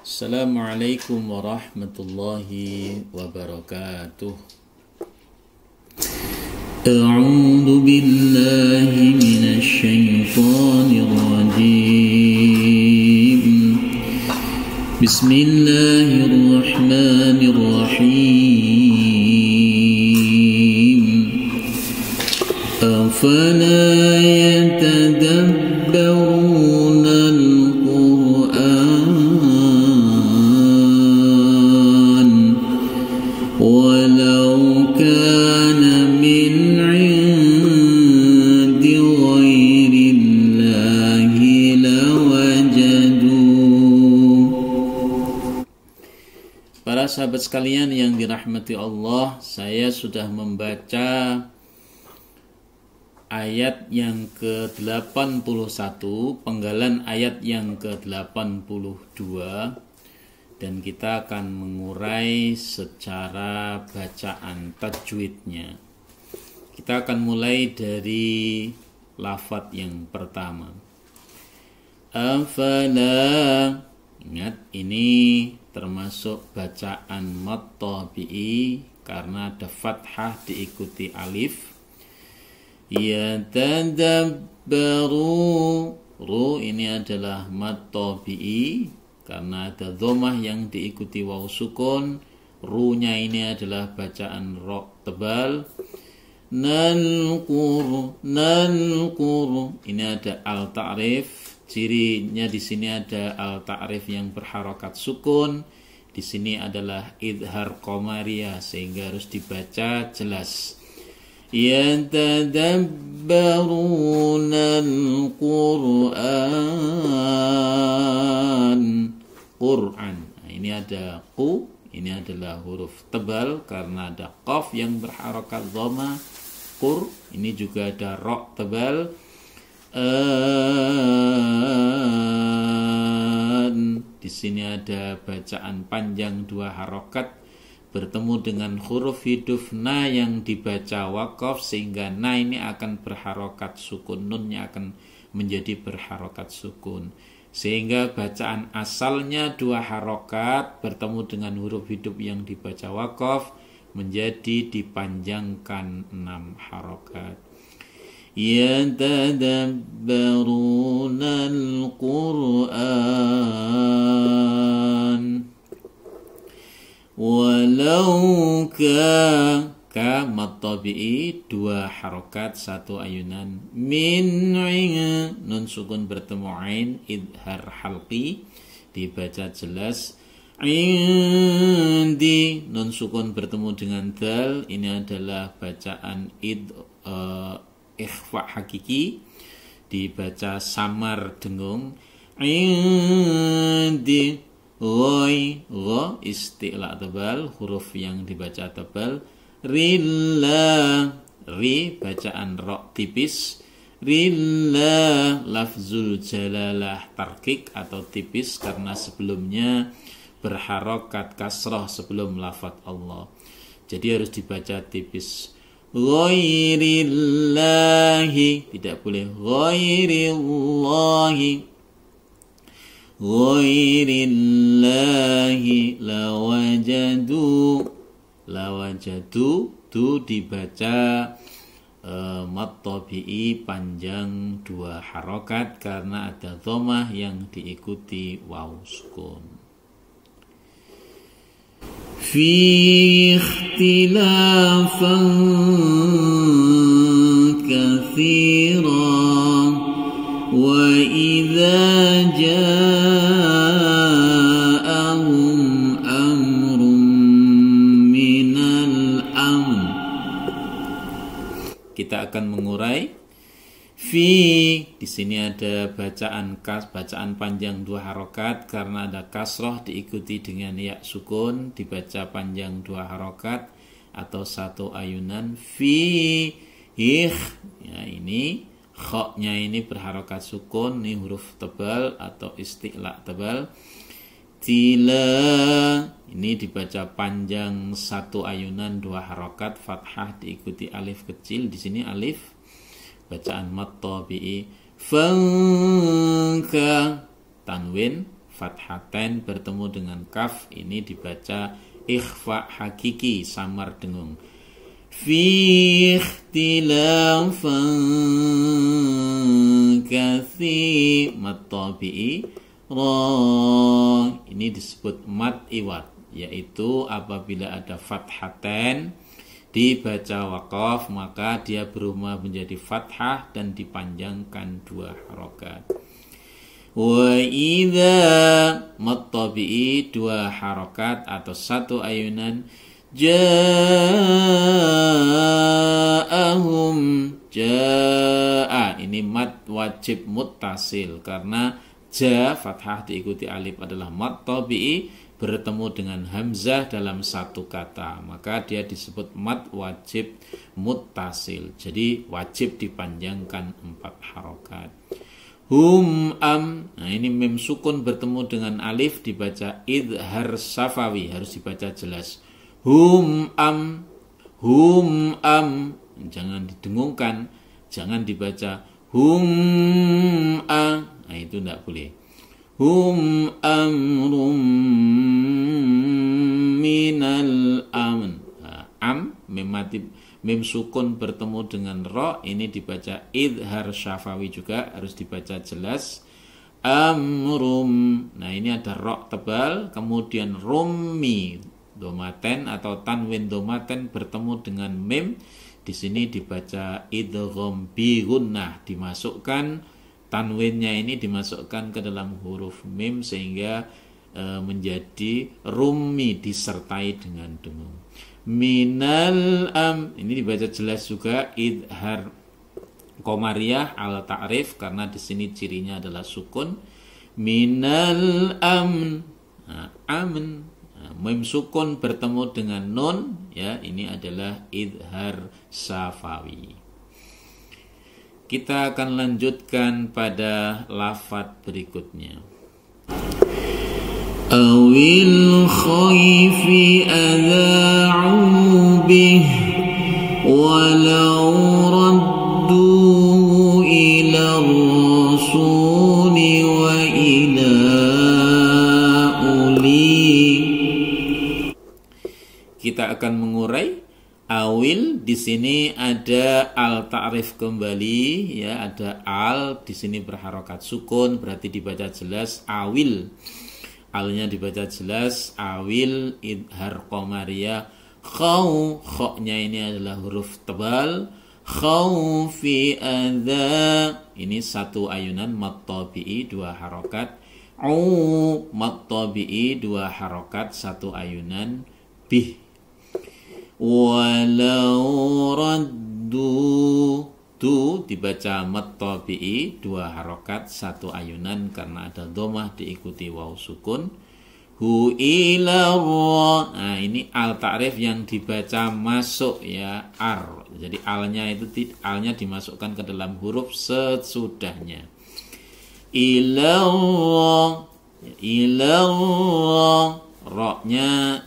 Assalamualaikum warahmatullahi wabarakatuh. A'udzu billahi minasy syaithanir rajim. Bismillahirrahmanirrahim. Afala yatadabbaruna al-Qur'an walau kana min 'indi ghairillahi lawajadu. Para sahabat sekalian yang dirahmati Allah, saya sudah membaca ayat yang ke-81, penggalan ayat yang ke-82, dan kita akan mengurai secara bacaan tajwidnya. Kita akan mulai dari lafadz yang pertama. Afala, ingat ini termasuk bacaan mad tabi'i karena ada fathah diikuti alif. Yatadabbaru, ru ini adalah mad tabi'i karena ada dhammah yang diikuti waw sukun. Ru-nya ini adalah bacaan ro tebal. Nalqur, ini ada al ta'rif. Cirinya di sini ada al ta'rif yang berharokat sukun. Di sini adalah idhar qamariyah sehingga harus dibaca jelas. Yatadabbaruna al-Qur'an. Qur'an. Nah, ini ada qu, ini adalah huruf tebal karena ada qaf yang berharokat dhamma. Qur, ini juga ada ro tebal. Di sini ada bacaan panjang dua harokat bertemu dengan huruf hidup na yang dibaca waqaf sehingga na ini akan berharokat sukun, nunnya akan menjadi berharokat sukun, sehingga bacaan asalnya dua harokat bertemu dengan huruf hidup yang dibaca waqaf menjadi dipanjangkan 6 harokat. Yatadabbaruna al-Qur'an walau ka mad tabi'i dua harokat satu ayunan. Min nun sukun bertemu ain idhar halqi dibaca jelas. Indi nun sukun bertemu dengan dal, ini adalah bacaan ikhfa hakiki dibaca samar dengung. Indi Goi, go isti'la tebal, huruf yang dibaca tebal. Rilla, ri bacaan ro tipis. Rilla, lafzul jalalah tarkik atau tipis karena sebelumnya berharokat kasroh sebelum lafadz Allah, jadi harus dibaca tipis. Ghairillahi, tidak boleh ghairillahi. Ghairillahi lawajadu tu dibaca mad tabi'i panjang dua harokat karena ada dhammah yang diikuti waw sukun. Fi ikhtilafan katsiran wa idza ja'ahum amrun minal amn. Kita akan mengurai. Fi, di sini ada bacaan panjang dua harokat karena ada kasroh diikuti dengan ya sukun, dibaca panjang dua harokat atau satu ayunan. Fi ya ini kha-nya ini berharokat sukun, ini huruf tebal atau isti'la tebal. Tila ini dibaca panjang satu ayunan dua harokat, fathah diikuti alif kecil, di sini alif bacaan mad tabi'i. Fanka tanwin fathatain bertemu dengan kaf, ini dibaca ikhfa hakiki, samar dengung. Fi ikhtilafan katsir, mat tabi'i ra, ini disebut mat iwad, yaitu apabila ada fathatain dibaca waqaf maka dia berubah menjadi fathah dan dipanjangkan 2 harokat. Wa idza mat tabi'i 2 harokat atau 1 ayunan, ja'ahum, ja'a, ini mat wajib muttasil karena ja fathah diikuti alif adalah mat tabi'i bertemu dengan hamzah dalam satu kata, maka dia disebut mat wajib muttasil, jadi wajib dipanjangkan 4 harokat. Hum am, nah ini mim sukun bertemu dengan alif dibaca idhar safawi, harus dibaca jelas. Hum am, jangan didengungkan, jangan dibaca hum a, nah itu tidak boleh. Hum amrum minal amn, nah, am mim sukun bertemu dengan ro, ini dibaca idhar syafawi juga, harus dibaca jelas. Amrum, nah ini ada ro tebal, kemudian rummi domaten atau tanwin domaten bertemu dengan mim, di sini dibaca idgham bi gunnah, dimasukkan tanwinnya ini dimasukkan ke dalam huruf mim sehingga menjadi rummi disertai dengan dengung. Minal am, ini dibaca jelas juga idhar qamariyah al ta'rif karena di sini cirinya adalah sukun. Minal amn, nah, amen, nah, mim sukun bertemu dengan nun, ya ini adalah idhar safawi. Kita akan lanjutkan pada lafadz berikutnya. Awil khayfi adha'u bih walau radduhu ila rasuli wa ila uli. Kita akan mengurai awil. Di sini ada al ta'rif kembali, ya ada al di sini berharokat sukun, berarti dibaca jelas awil. Alnya dibaca jelas awil idhar qamariyah. Khaw, khoknya ini adalah huruf tebal. Khawfi adha, ini 1 ayunan mat tabi'i 2 harokat. Mat tabi'i 2 harokat 1 ayunan. Bih, walau raddu, tu dibaca mat tabi'i 2 harokat 1 ayunan karena ada domah diikuti waw sukun. Hu ila ra, nah ini al ta'rif yang dibaca masuk, ya ar, jadi alnya dimasukkan ke dalam huruf sesudahnya. Ila ra, ra-nya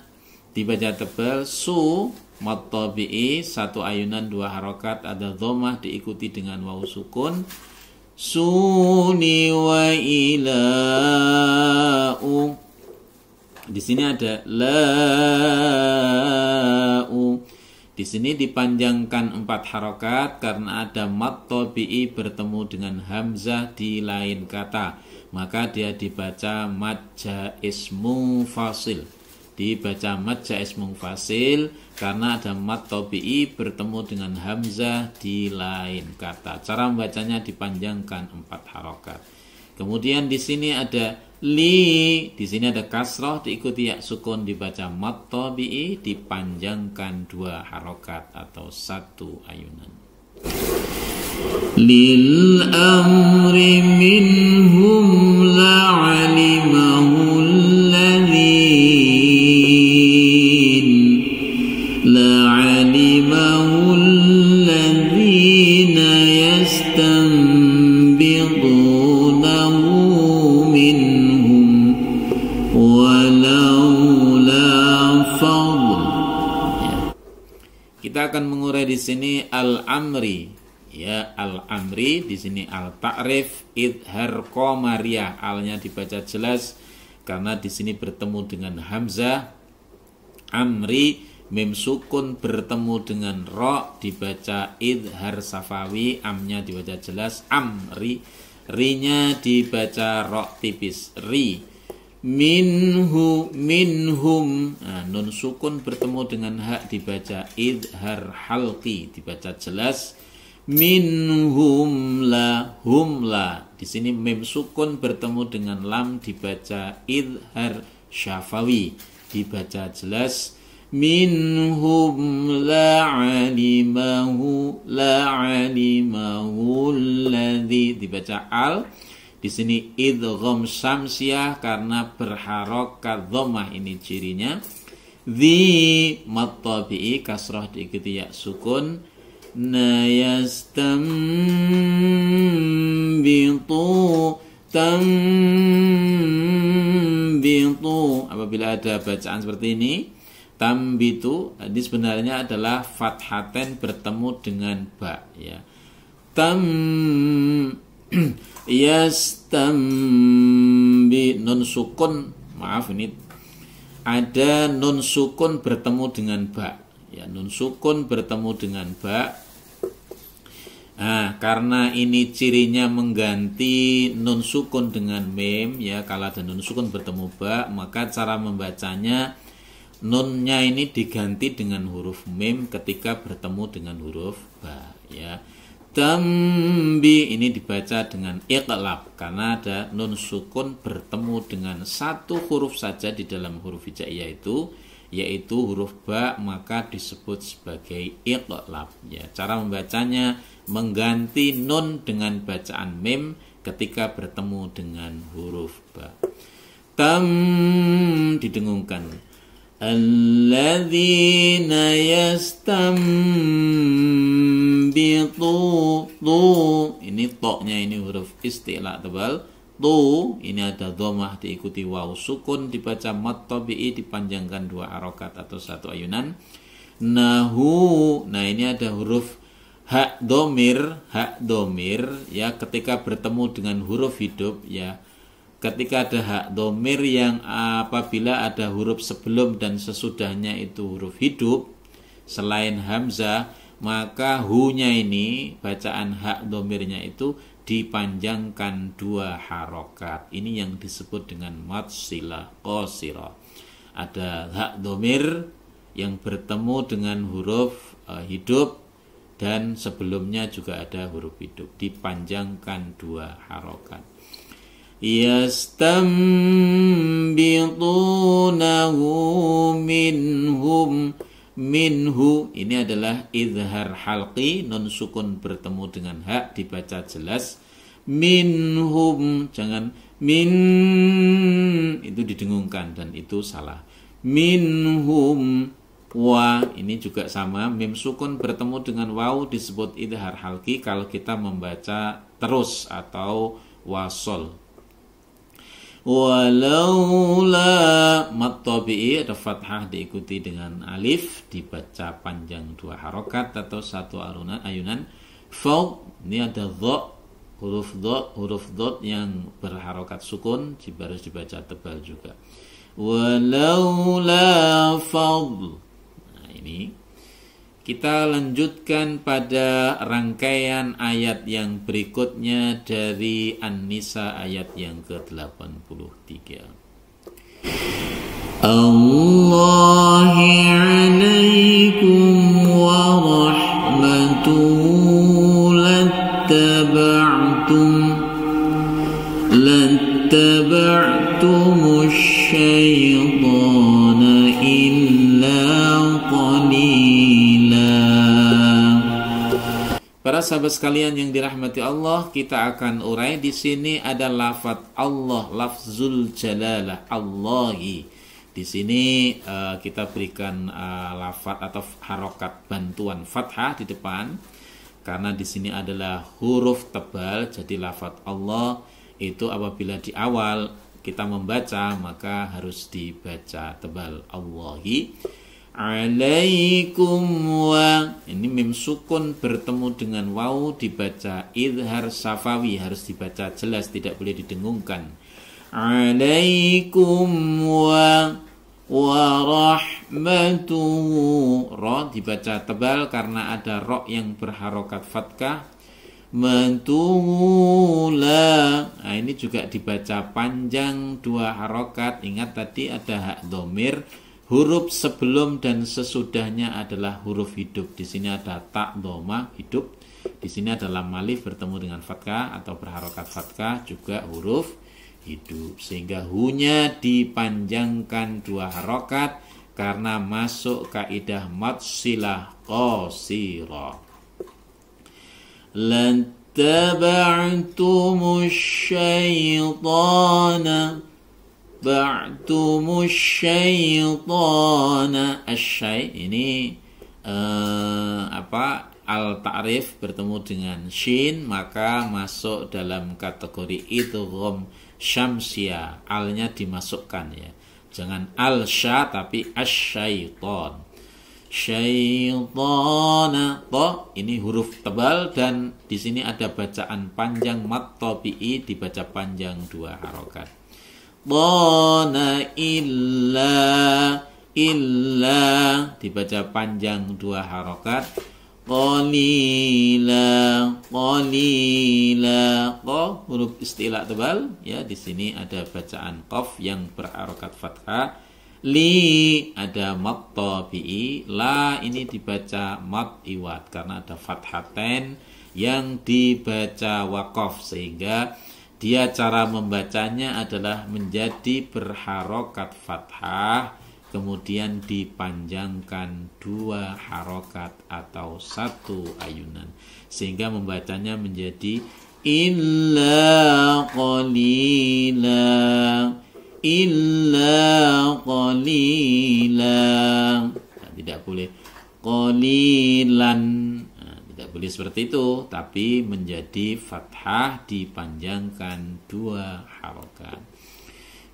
dibaca tebal. Su mat tabi'i 1 ayunan 2 harokat, ada dhammah diikuti dengan waw sukun. Suni wa ila'u, di sini ada la'u, di sini dipanjangkan 4 harokat karena ada mat tabi'i bertemu dengan hamzah di lain kata, maka dia dibaca mad jaiz munfasil. Dibaca mad jaiz munfasil karena ada mat tabi'i bertemu dengan hamzah di lain kata. Cara membacanya dipanjangkan 4 harokat. Kemudian di sini ada li, di sini ada kasroh diikuti ya sukun, dibaca mat tabi'i dipanjangkan 2 harokat atau 1 ayunan. Lil amri minhum la'alimahu alladhina yastanbitunahu minhum walaula fadl. Kita akan mengurai di sini al-amri, ya al-amri di sini al ta'rif idhar qamariyah, alnya dibaca jelas. karena di sini bertemu dengan hamzah. Amri, mim sukun bertemu dengan ro dibaca idhar safawi, amnya dibaca jelas amri, rinya dibaca ro tipis ri. Minhum, nah, nun sukun bertemu dengan hak dibaca idhar halqi, dibaca jelas. Minhum la, hum la. Di sini mim sukun bertemu dengan lam dibaca idhar syafawi, dibaca jelas. Minhum la'alimahu alladzi, dibaca al. Di sini idgham syamsiyah karena berharokat dhammah, ini cirinya. Dzi mad tabi'i kasrah diikuti ya sukun. Na yastambitu tambitu. Apabila ada bacaan seperti ini, tambitu, ini sebenarnya adalah fathaten bertemu dengan ba, ya. Yastambi, nun sukun, maaf ini ada nun sukun bertemu dengan ba, ya, nun sukun bertemu dengan ba. Nah, karena ini cirinya mengganti nun sukun dengan mim, ya, kalau ada nun sukun bertemu ba, maka cara membacanya nunnya ini diganti dengan huruf mim ketika bertemu dengan huruf ba, ya. Tambi ini dibaca dengan iqlab karena ada nun sukun bertemu dengan satu huruf saja di dalam huruf hijaiyah itu, yaitu huruf ba, maka disebut sebagai iqlab, ya. Cara membacanya mengganti nun dengan bacaan mim ketika bertemu dengan huruf ba. Tam didengungkan. Alladzina yastambitu, tu, ini toknya ini huruf istilah tebal. Tu, ini ada dhammah diikuti waw sukun, dibaca mad tabi'i, dipanjangkan 2 harokat atau 1 ayunan. Nahu, nah ini ada huruf hak domir, ya, ketika bertemu dengan huruf hidup, ya. Ketika ada hak domir yang apabila ada huruf sebelum dan sesudahnya itu huruf hidup selain hamzah, maka hu-nya ini, bacaan hak domirnya itu dipanjangkan 2 harokat. Ini yang disebut dengan mad silah qasirah. Ada hak domir yang bertemu dengan huruf hidup dan sebelumnya juga ada huruf hidup, dipanjangkan 2 harokat. Yastambidunahu minhu, ini adalah idhar halqi, nun sukun bertemu dengan hak dibaca jelas. Minhum, jangan min, itu didengungkan dan itu salah. Minhum wa, ini juga sama, mim sukun bertemu dengan waw disebut idhar halqi kalau kita membaca terus atau wasol. Walaula mad tabi'i, ada fathah diikuti dengan alif, dibaca panjang 2 harokat atau 1 ayunan. Fawq, ini ada dha, huruf dot yang berharokat sukun, harus dibaca tebal juga. Walaula fadl. Nah, ini kita lanjutkan pada rangkaian ayat yang berikutnya dari An-Nisa ayat yang ke-83. Allahi alaikum wa rahmatuhu lattaba'tumus syaitana illa qalila. Para sahabat sekalian yang dirahmati Allah, kita akan urai di sini ada lafaz Allah, lafzul jalalah, Allahi. Di sini kita berikan lafaz atau harokat bantuan fathah di depan karena di sini adalah huruf tebal. Jadi lafaz Allah itu apabila di awal kita membaca maka harus dibaca tebal. Allahi alaikum wa, ini mim sukun bertemu dengan waw dibaca idhar safawi, harus dibaca jelas, tidak boleh didengungkan. alaikum wa rahmatuhu. Ro dibaca tebal karena ada ro yang berharokat fathah. Mentula. Nah, ini juga dibaca panjang 2 harokat. Ingat tadi ada hak domir. Huruf sebelum dan sesudahnya adalah huruf hidup. Di sini ada tak doma hidup. Di sini ada lam alif bertemu dengan fathah atau berharokat fathah juga huruf hidup. Sehingga hunya dipanjangkan 2 harokat karena masuk kaidah mad silah qasirah. Lan taba'tumus syaitana ba'tumus syaitana. Asyai ini al-ta'rif bertemu dengan shin, maka masuk dalam kategori idgham syamsia. Alnya dimasukkan ya. Jangan al-sya tapi asyaiton. Syaitana. To ini huruf tebal dan di sini ada bacaan panjang mat tabi'i dibaca panjang 2 harokat. Dana illa dibaca panjang 2 harokat. Qalila Qaf huruf istilah tebal ya. Di sini ada bacaan qaf yang berharokat fathah. Li ada mat tabi'i. La ini dibaca mat iwad karena ada fathaten yang dibaca waqaf, sehingga dia cara membacanya adalah menjadi berharokat fathah kemudian dipanjangkan 2 harokat atau 1 ayunan, sehingga membacanya menjadi illa qalila. Nah, tidak boleh qalilan. Nah, tidak boleh seperti itu, tapi menjadi fathah dipanjangkan 2 harokat.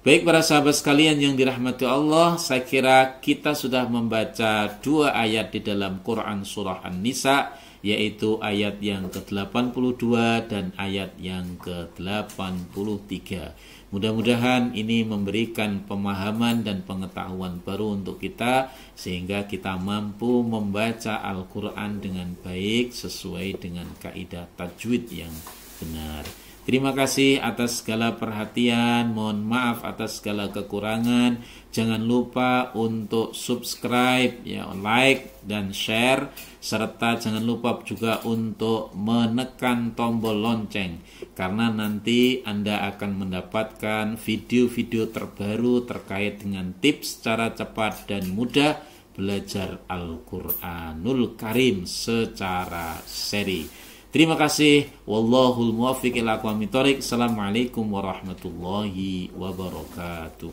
Baik para sahabat sekalian yang dirahmati Allah, saya kira kita sudah membaca 2 ayat di dalam Quran surah An-Nisa, yaitu ayat yang ke-82 dan ayat yang ke-83. Mudah-mudahan ini memberikan pemahaman dan pengetahuan baru untuk kita, sehingga kita mampu membaca Al-Quran dengan baik sesuai dengan kaidah tajwid yang benar. Terima kasih atas segala perhatian, mohon maaf atas segala kekurangan. Jangan lupa untuk subscribe, ya, like dan share, serta jangan lupa juga untuk menekan tombol lonceng, karena nanti Anda akan mendapatkan video-video terbaru terkait dengan tips cara cepat dan mudah belajar Al-Quranul Karim secara seri. Terima kasih. Wallahul muwaffiq ila aqwamit thoriq. Assalamualaikum warahmatullahi wabarakatuh.